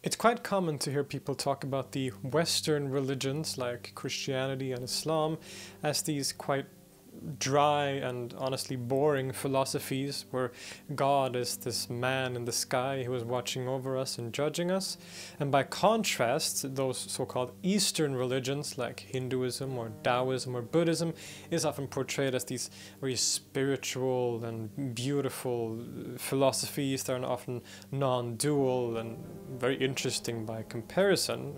It's quite common to hear people talk about the Western religions like Christianity and Islam as these quite dry and honestly boring philosophies where God is this man in the sky who is watching over us and judging us. And by contrast, those so-called Eastern religions like Hinduism or Taoism or Buddhism is often portrayed as these very spiritual and beautiful philosophies that are often non-dual and very interesting by comparison,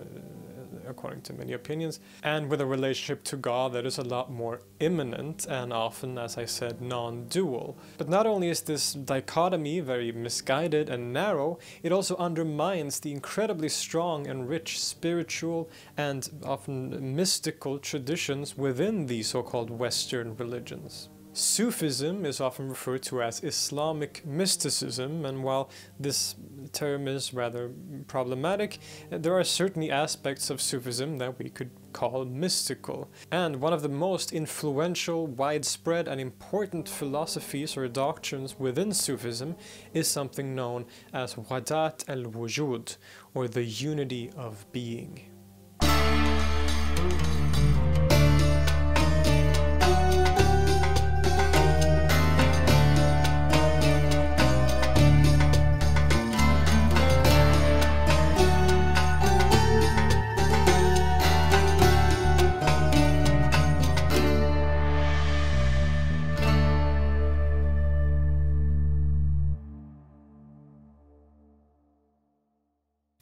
according to many opinions, and with a relationship to God that is a lot more immanent and often, as I said, non-dual. But not only is this dichotomy very misguided and narrow, it also undermines the incredibly strong and rich spiritual and often mystical traditions within the so-called Western religions. Sufism is often referred to as Islamic mysticism, and while this term is rather problematic, there are certainly aspects of Sufism that we could call mystical. And one of the most influential, widespread, and important philosophies or doctrines within Sufism is something known as Wahdat al-Wujud, or the unity of being.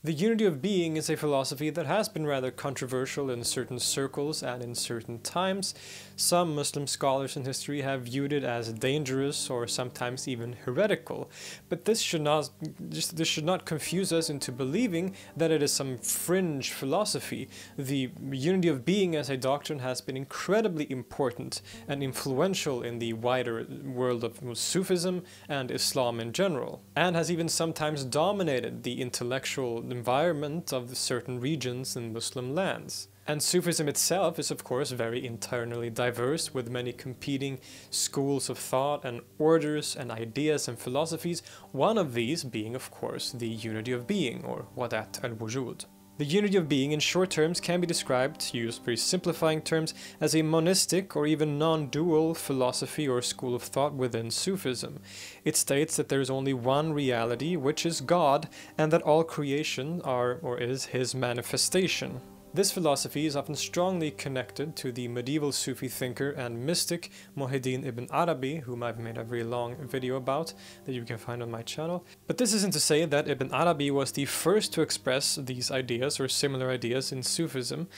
The unity of being is a philosophy that has been rather controversial in certain circles and in certain times. Some Muslim scholars in history have viewed it as dangerous or sometimes even heretical, but this should not confuse us into believing that it is some fringe philosophy. The unity of being as a doctrine has been incredibly important and influential in the wider world of Sufism and Islam in general, and has even sometimes dominated the intellectual environment of certain regions in Muslim lands. And Sufism itself is of course very internally diverse, with many competing schools of thought and orders and ideas and philosophies, one of these being of course the unity of being, or Wahdat al-Wujud. The unity of being in short terms can be described, to use very simplifying terms, as a monistic or even non-dual philosophy or school of thought within Sufism. It states that there is only one reality, which is God, and that all creation are or is his manifestation. This philosophy is often strongly connected to the medieval Sufi thinker and mystic Muhyiddin ibn Arabi, whom I've made a very long video about that you can find on my channel. But this isn't to say that Ibn Arabi was the first to express these ideas or similar ideas in Sufism.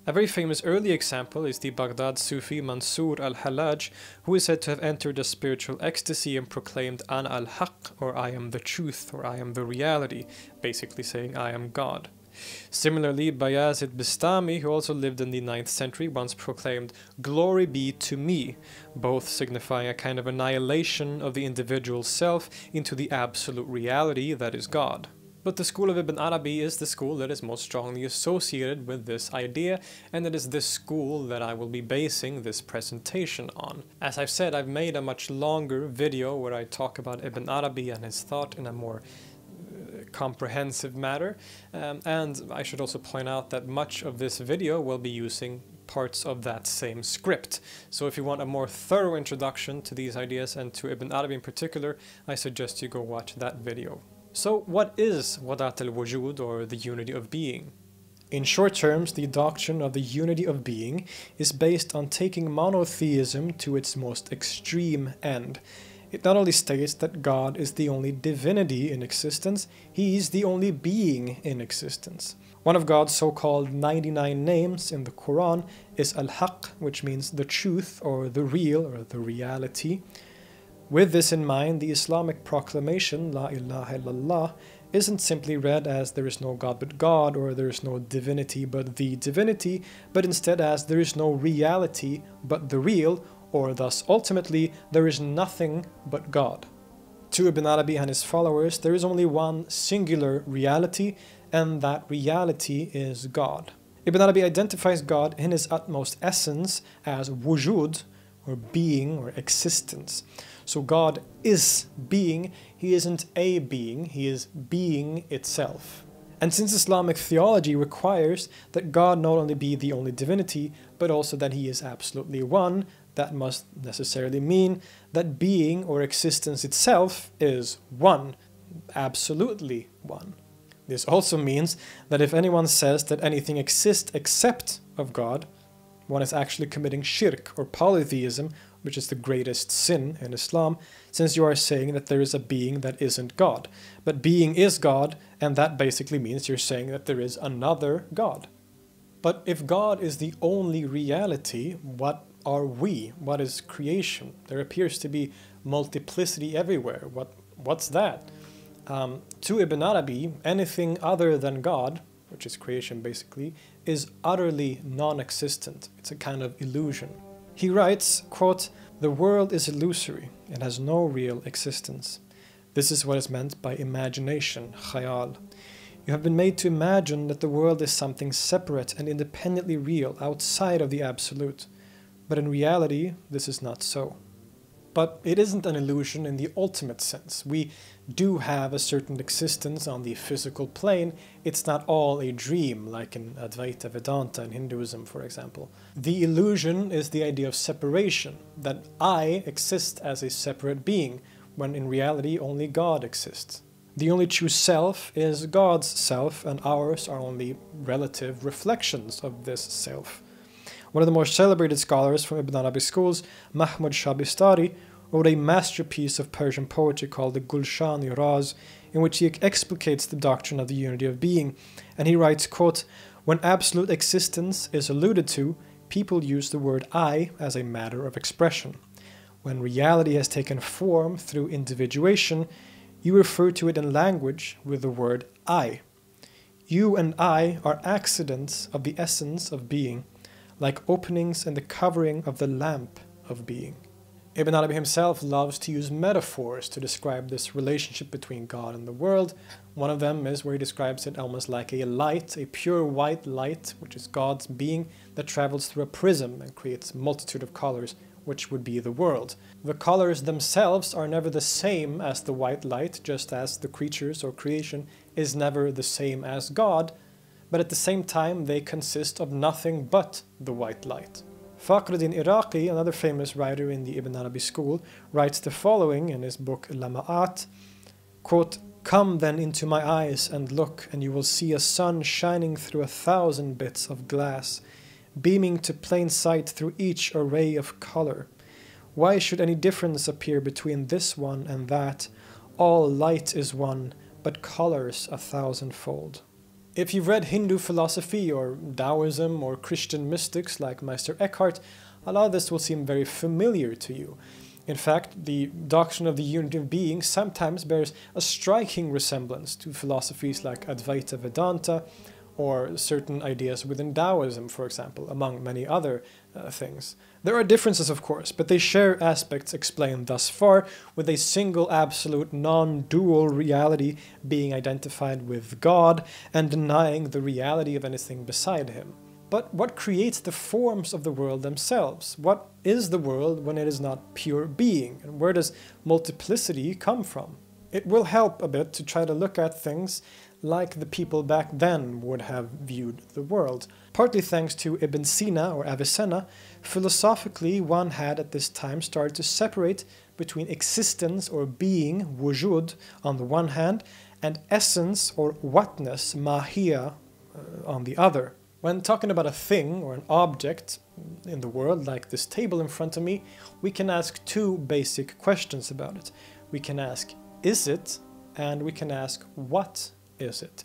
A very famous early example is the Baghdad Sufi Mansur al-Hallaj, who is said to have entered a spiritual ecstasy and proclaimed Ana al-Haqq, or I am the truth, or I am the reality, basically saying I am God. Similarly, Bayazid Bistami, who also lived in the 9th century, once proclaimed, "Glory be to me," both signifying a kind of annihilation of the individual self into the absolute reality that is God. But the school of Ibn Arabi is the school that is most strongly associated with this idea, and it is this school that I will be basing this presentation on. As I've said, I've made a much longer video where I talk about Ibn Arabi and his thought in a more comprehensive matter, and I should also point out that much of this video will be using parts of that same script. So if you want a more thorough introduction to these ideas and to Ibn Arabi in particular, I suggest you go watch that video. So what is Wahdat al-Wujud, or the unity of being? In short terms, the doctrine of the unity of being is based on taking monotheism to its most extreme end. It not only states that God is the only divinity in existence, he is the only being in existence. One of God's so-called 99 names in the Quran is al-Haqq, which means the truth or the real or the reality. With this in mind, the Islamic proclamation, La ilaha illallah, isn't simply read as there is no God but God, or there is no divinity but the divinity, but instead as there is no reality but the real, or thus ultimately there is nothing but God. To Ibn Arabi and his followers, there is only one singular reality, and that reality is God. Ibn Arabi identifies God in his utmost essence as wujud, or being, or existence. So God is being, he isn't a being, he is being itself. And since Islamic theology requires that God not only be the only divinity, but also that he is absolutely one, that must necessarily mean that being or existence itself is one, absolutely one. This also means that if anyone says that anything exists except of God, one is actually committing shirk or polytheism, which is the greatest sin in Islam, since you are saying that there is a being that isn't God. But being is God, and that basically means you're saying that there is another God. But if God is the only reality, what are we? What is creation? There appears to be multiplicity everywhere. What's that? To Ibn Arabi, anything other than God, which is creation basically, is utterly non-existent. It's a kind of illusion. He writes, quote, "The world is illusory. It has no real existence. This is what is meant by imagination, khayal. You have been made to imagine that the world is something separate and independently real outside of the absolute. But in reality, this is not so. But it isn't an illusion in the ultimate sense. We do have a certain existence on the physical plane. It's not all a dream, like in Advaita Vedanta in Hinduism, for example. The illusion is the idea of separation, that I exist as a separate being, when in reality only God exists. The only true self is God's self, and ours are only relative reflections of this self." One of the more celebrated scholars from Ibn Arabi's schools, Mahmud Shabistari, wrote a masterpiece of Persian poetry called the Gulshan-i-Raz, in which he explicates the doctrine of the unity of being. And he writes, quote, "When absolute existence is alluded to, people use the word I as a matter of expression. When reality has taken form through individuation, you refer to it in language with the word I. You and I are accidents of the essence of being, like openings in the covering of the lamp of being." Ibn Arabi himself loves to use metaphors to describe this relationship between God and the world. One of them is where he describes it almost like a light, a pure white light, which is God's being, that travels through a prism and creates a multitude of colors, which would be the world. The colors themselves are never the same as the white light, just as the creatures or creation is never the same as God, but at the same time they consist of nothing but the white light. Fakhruddin Iraqi, another famous writer in the Ibn Arabi school, writes the following in his book Lama'at, quote, "Come then into my eyes and look, and you will see a sun shining through 1,000 bits of glass, beaming to plain sight through each array of color. Why should any difference appear between this one and that? All light is one, but colors 1,000-fold." If you've read Hindu philosophy or Taoism or Christian mystics like Meister Eckhart, a lot of this will seem very familiar to you. In fact, the doctrine of the unity of being sometimes bears a striking resemblance to philosophies like Advaita Vedanta or certain ideas within Taoism, for example, among many other things. There are differences, of course, but they share aspects explained thus far, with a single absolute non-dual reality being identified with God and denying the reality of anything beside him. But what creates the forms of the world themselves? What is the world when it is not pure being? And where does multiplicity come from? It will help a bit to try to look at things like the people back then would have viewed the world. Partly thanks to Ibn Sina or Avicenna, philosophically one had at this time started to separate between existence or being, wujud, on the one hand, and essence or whatness, mahia, on the other. When talking about a thing or an object in the world, like this table in front of me, we can ask two basic questions about it. We can ask, is it? And we can ask, what is it?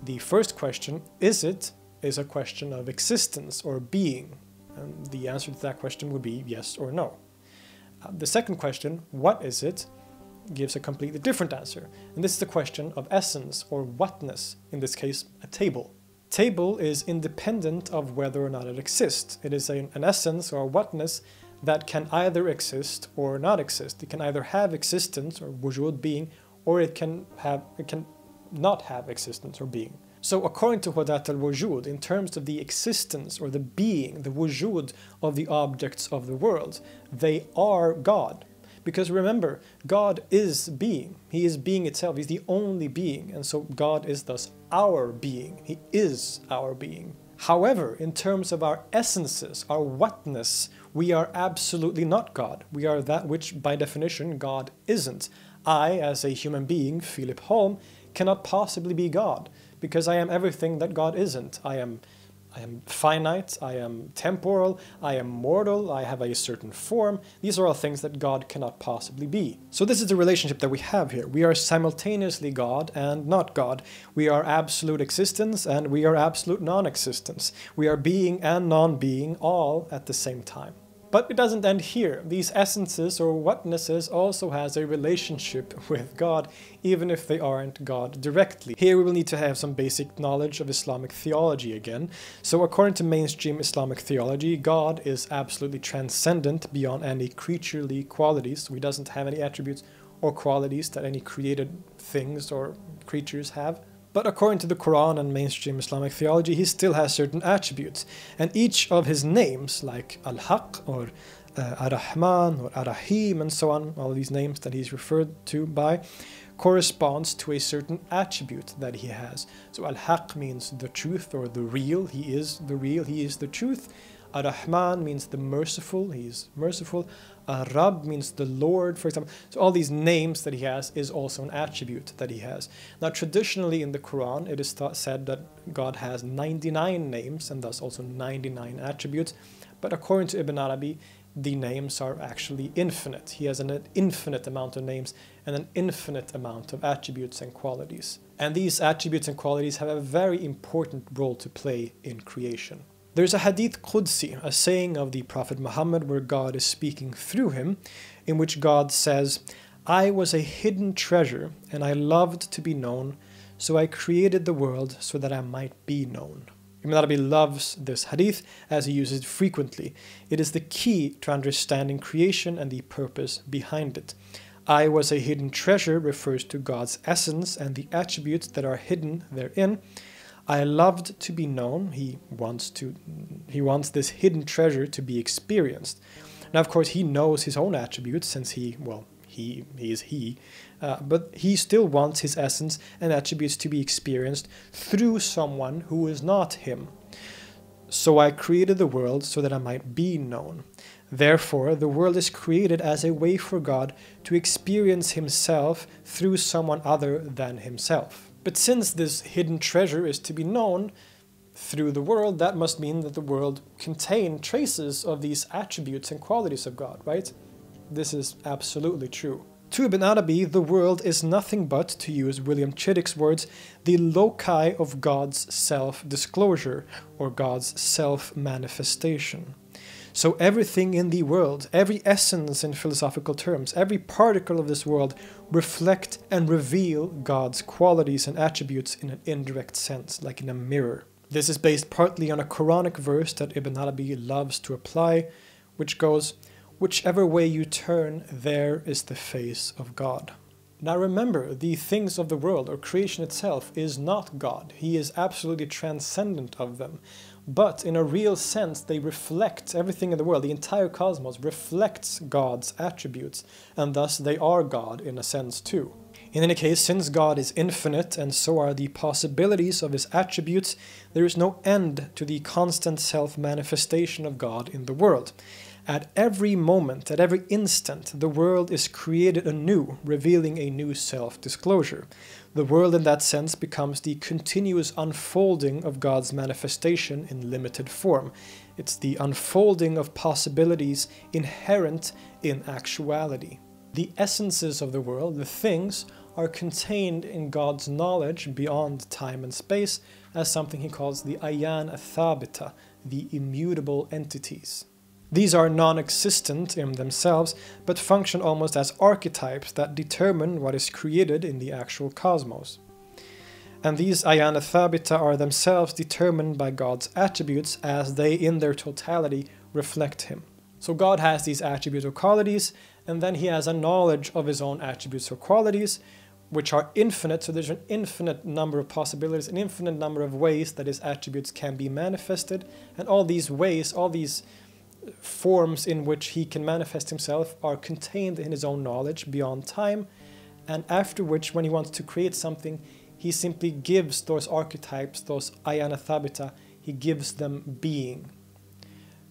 The first question, is it, is a question of existence or being. And the answer to that question would be yes or no. The second question, what is it, gives a completely different answer. And this is the question of essence or whatness, in this case, a table. Table is independent of whether or not it exists. It is an essence or a whatness that can either exist or not exist. It can either have existence or wujud, being, or it can not have existence or being. So according to Wahdat al-Wujud, in terms of the existence or the being, the wujud of the objects of the world, they are God. Because remember, God is being. He is being itself. He's the only being. And so God is thus our being. He is our being. However, in terms of our essences, our whatness, we are absolutely not God. We are that which, by definition, God isn't. I, as a human being, Philip Holm, cannot possibly be God, because I am everything that God isn't. I am finite, I am temporal, I am mortal, I have a certain form. These are all things that God cannot possibly be. So this is the relationship that we have here. We are simultaneously God and not God. We are absolute existence and we are absolute non-existence. We are being and non-being all at the same time. But it doesn't end here. These essences or whatnesses also has a relationship with God, even if they aren't God directly. Here we will need to have some basic knowledge of Islamic theology again. So according to mainstream Islamic theology, God is absolutely transcendent beyond any creaturely qualities. So he doesn't have any attributes or qualities that any created things or creatures have. But according to the Quran and mainstream Islamic theology, he still has certain attributes. And each of his names, like al-Haqq or ar-Rahman or ar-Rahim and so on, all these names that he's referred to by, corresponds to a certain attribute that he has. So al-Haqq means the truth or the real. He is the real, he is the truth. Ar-Rahman means the merciful, he is merciful. Ar-Rab means the Lord, for example. So all these names that he has is also an attribute that he has. Now traditionally in the Quran it is said that God has 99 names and thus also 99 attributes. But according to Ibn Arabi, the names are actually infinite. He has an infinite amount of names and an infinite amount of attributes and qualities. And these attributes and qualities have a very important role to play in creation. There's a hadith Qudsi, a saying of the Prophet Muhammad where God is speaking through him, in which God says, "I was a hidden treasure and I loved to be known, so I created the world so that I might be known." Ibn Arabi loves this hadith as he uses it frequently. It is the key to understanding creation and the purpose behind it. I was a hidden treasure refers to God's essence and the attributes that are hidden therein. I loved to be known. He wants this hidden treasure to be experienced. Now, of course, he knows his own attributes since he is he. But he still wants his essence and attributes to be experienced through someone who is not him. So I created the world so that I might be known. Therefore, the world is created as a way for God to experience himself through someone other than himself. But since this hidden treasure is to be known through the world, that must mean that the world contains traces of these attributes and qualities of God, right? This is absolutely true. To Ibn Arabi, the world is nothing but, to use William Chittick's words, the loci of God's self-disclosure or God's self-manifestation. So everything in the world, every essence in philosophical terms, every particle of this world reflect and reveal God's qualities and attributes in an indirect sense, like in a mirror. This is based partly on a Quranic verse that Ibn Arabi loves to apply, which goes, "Whichever way you turn, there is the face of God." Now remember, the things of the world or creation itself is not God. He is absolutely transcendent of them. But in a real sense, they reflect everything in the world. The entire cosmos reflects God's attributes, and thus they are God in a sense too. In any case, since God is infinite, and so are the possibilities of his attributes, there is no end to the constant self-manifestation of God in the world. At every moment, at every instant, the world is created anew, revealing a new self-disclosure. The world in that sense becomes the continuous unfolding of God's manifestation in limited form. It's the unfolding of possibilities inherent in actuality. The essences of the world, the things, are contained in God's knowledge beyond time and space as something he calls the ayan athabita, the immutable entities. These are non-existent in themselves, but function almost as archetypes that determine what is created in the actual cosmos. And these ayana thabita are themselves determined by God's attributes as they in their totality reflect him. So God has these attributes or qualities, and then he has a knowledge of his own attributes or qualities, which are infinite. So there's an infinite number of possibilities, an infinite number of ways that his attributes can be manifested. And all these ways, all these forms in which he can manifest himself are contained in his own knowledge beyond time, and after which, when he wants to create something, he simply gives those archetypes, those ayana thabita, he gives them being.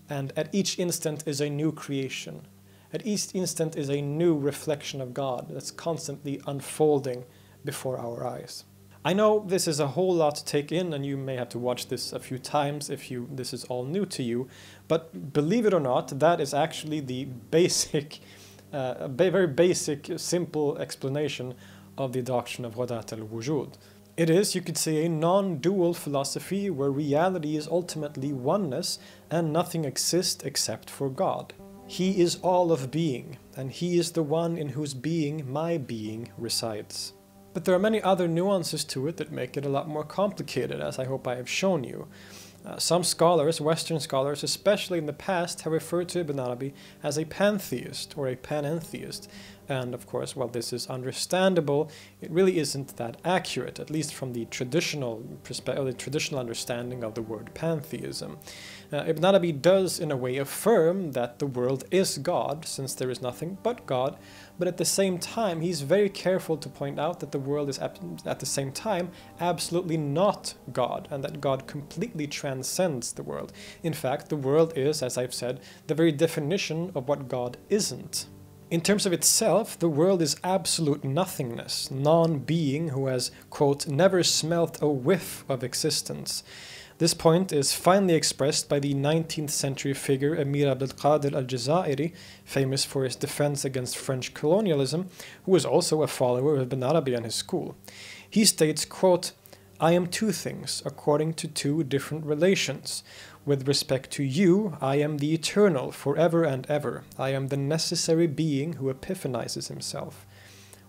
And at each instant is a new creation. At each instant is a new reflection of God that's constantly unfolding before our eyes. I know this is a whole lot to take in, and you may have to watch this a few times if this is all new to you, but believe it or not, that is actually the basic, very basic, simple explanation of the doctrine of Wahdat al-Wujud. It is, you could say, a non-dual philosophy where reality is ultimately oneness and nothing exists except for God. He is all of being, and he is the one in whose being my being resides. But there are many other nuances to it that make it a lot more complicated, as I hope I have shown you. Some scholars, Western scholars, especially in the past, have referred to Ibn Arabi as a pantheist or a panentheist. And of course, while this is understandable, it really isn't that accurate, at least from the traditional perspective, the traditional understanding of the word pantheism. Ibn Arabi does, in a way, affirm that the world is God, since there is nothing but God, but at the same time, he's very careful to point out that the world is at the same time absolutely not God, and that God completely transcends the world. In fact, the world is, as I've said, the very definition of what God isn't. In terms of itself, the world is absolute nothingness, non-being who has, quote, never smelt a whiff of existence. This point is finely expressed by the 19th century figure Amir al-Kader al-Jazairi, famous for his defense against French colonialism, who was also a follower of Ibn Arabi and his school. He states, quote, I am two things, according to two different relations. With respect to you, I am the eternal, forever and ever. I am the necessary being who epiphanizes himself.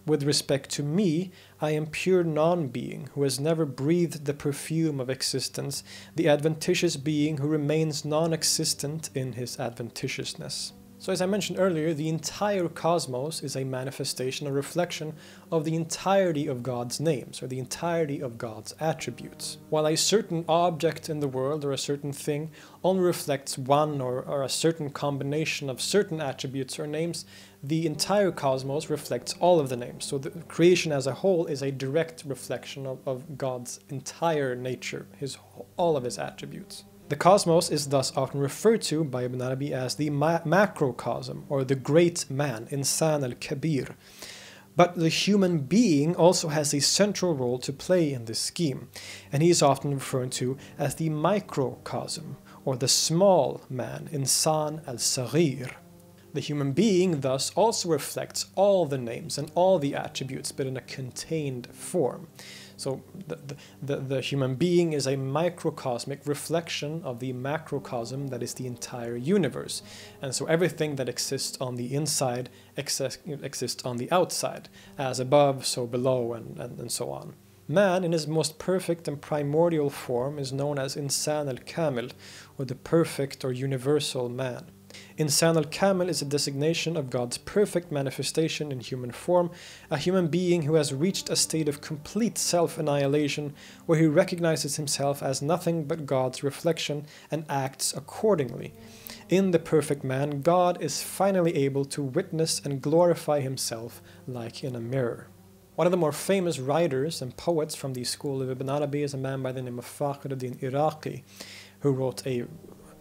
With respect to me, I am pure non-being, who has never breathed the perfume of existence, the adventitious being who remains non-existent in his adventitiousness. So as I mentioned earlier, the entire cosmos is a manifestation, a reflection of the entirety of God's names, or the entirety of God's attributes. While a certain object in the world, or a certain thing, only reflects one or a certain combination of certain attributes or names, the entire cosmos reflects all of the names. So the creation as a whole is a direct reflection of God's entire nature, all of his attributes. The cosmos is thus often referred to by Ibn Arabi as the macrocosm, or the great man, insan al-Kabir. But the human being also has a central role to play in this scheme, and he is often referred to as the microcosm, or the small man, insan al-Saghir. The human being thus also reflects all the names and all the attributes, but in a contained form. So the human being is a microcosmic reflection of the macrocosm that is the entire universe. And so everything that exists on the inside exists on the outside, as above, so below, and so on. Man, in his most perfect and primordial form, is known as Insan al-Kamil, or the perfect or universal man. Insan al-Kamil is a designation of God's perfect manifestation in human form, a human being who has reached a state of complete self-annihilation, where he recognizes himself as nothing but God's reflection and acts accordingly. In the perfect man, God is finally able to witness and glorify himself like in a mirror. One of the more famous writers and poets from the school of Ibn Arabi is a man by the name of Fakhruddin Iraqi, who wrote an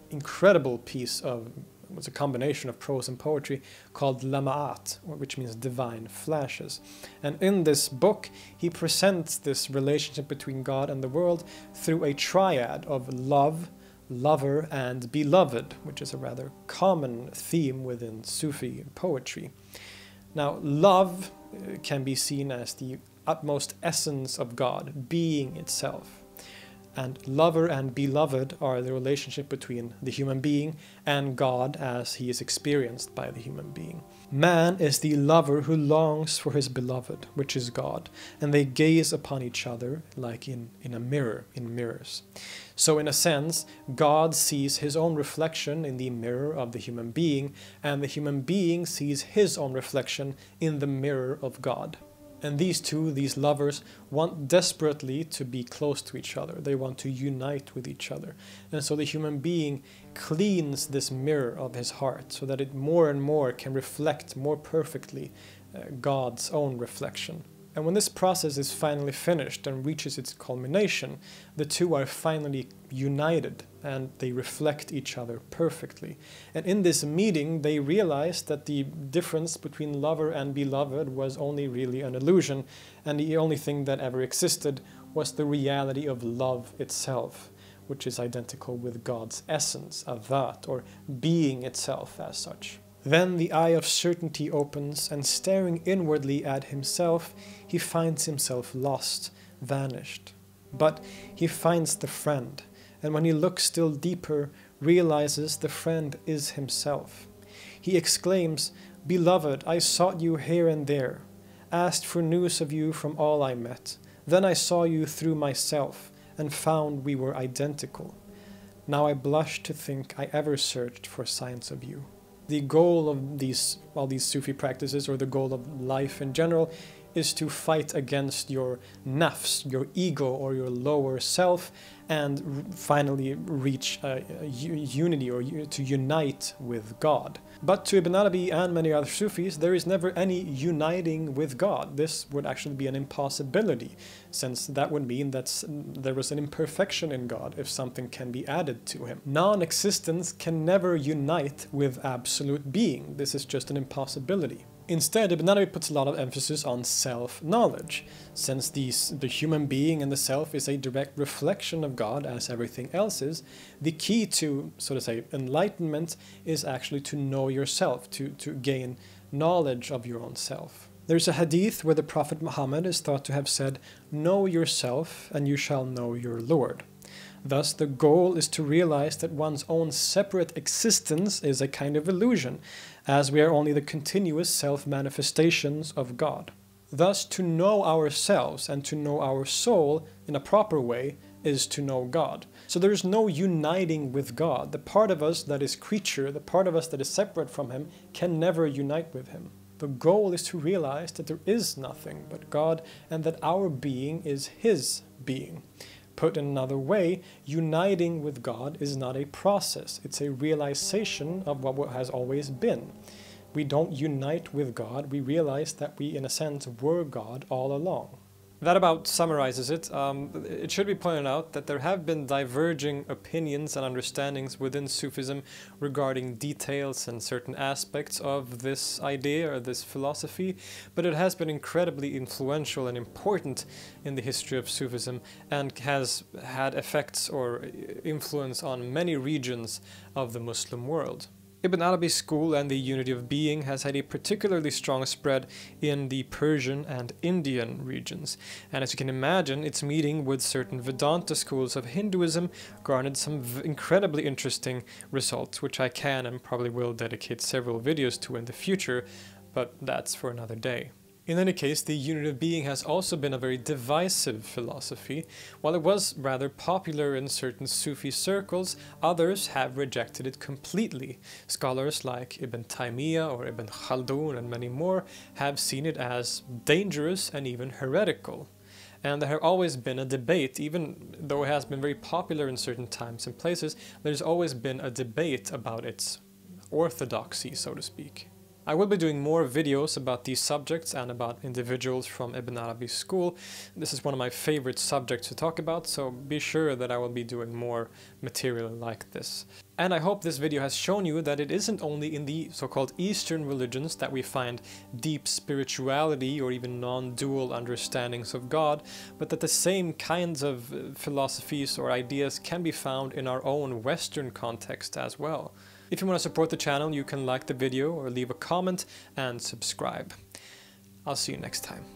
incredible piece of it was a combination of prose and poetry called Lama'at, which means divine flashes. And in this book, he presents this relationship between God and the world through a triad of love, lover, and beloved, which is a rather common theme within Sufi poetry. Now, love can be seen as the utmost essence of God, being itself. And lover and beloved are the relationship between the human being and God as he is experienced by the human being. Man is the lover who longs for his beloved, which is God, and they gaze upon each other like in a mirror, in mirrors. So in a sense, God sees his own reflection in the mirror of the human being, and the human being sees his own reflection in the mirror of God. And these two, these lovers, want desperately to be close to each other. They want to unite with each other. And so the human being cleans this mirror of his heart so that it more and more can reflect more perfectly God's own reflection. And when this process is finally finished and reaches its culmination, the two are finally united and they reflect each other perfectly. And in this meeting, they realize that the difference between lover and beloved was only really an illusion, and the only thing that ever existed was the reality of love itself, which is identical with God's essence, Wahdat, or being itself as such. Then the eye of certainty opens, and staring inwardly at himself, he finds himself lost, vanished. But he finds the friend, and when he looks still deeper, realizes the friend is himself. He exclaims, "Beloved, I sought you here and there, asked for news of you from all I met. Then I saw you through myself, and found we were identical. Now I blush to think I ever searched for signs of you." The goal of these Sufi practices, or the goal of life in general, is to fight against your nafs, your ego, or your lower self, and finally reach unity, or to unite with God. But to Ibn Arabi and many other Sufis, there is never any uniting with God. This would actually be an impossibility, since that would mean that there was an imperfection in God if something can be added to him. Non-existence can never unite with absolute being. This is just an impossibility. Instead, Ibn Arabi puts a lot of emphasis on self-knowledge, since the human being and the self is a direct reflection of God as everything else is. The key to, so to say, enlightenment is actually to know yourself, to gain knowledge of your own self. There's a hadith where the Prophet Muhammad is thought to have said, "Know yourself and you shall know your Lord." Thus, the goal is to realize that one's own separate existence is a kind of illusion, as we are only the continuous self-manifestations of God. Thus, to know ourselves and to know our soul in a proper way is to know God. So there is no uniting with God. The part of us that is creature, the part of us that is separate from Him, can never unite with Him. The goal is to realize that there is nothing but God and that our being is His being. Put in another way, uniting with God is not a process. It's a realization of what has always been. We don't unite with God. We realize that we, in a sense, were God all along. That about summarizes it. It should be pointed out that there have been diverging opinions and understandings within Sufism regarding details and certain aspects of this idea or this philosophy, but it has been incredibly influential and important in the history of Sufism and has had effects or influence on many regions of the Muslim world. Ibn Arabi's school and the unity of being has had a particularly strong spread in the Persian and Indian regions, and as you can imagine, its meeting with certain Vedanta schools of Hinduism garnered some incredibly interesting results, which I can and probably will dedicate several videos to in the future, but that's for another day. In any case, the unity of being has also been a very divisive philosophy. While it was rather popular in certain Sufi circles, others have rejected it completely. Scholars like Ibn Taymiyyah or Ibn Khaldun and many more have seen it as dangerous and even heretical. And there has always been a debate, even though it has been very popular in certain times and places, there's always been a debate about its orthodoxy, so to speak. I will be doing more videos about these subjects and about individuals from Ibn Arabi's school. This is one of my favorite subjects to talk about, so be sure that I will be doing more material like this. And I hope this video has shown you that it isn't only in the so-called Eastern religions that we find deep spirituality or even non-dual understandings of God, but that the same kinds of philosophies or ideas can be found in our own Western context as well. If you want to support the channel, you can like the video or leave a comment and subscribe. I'll see you next time.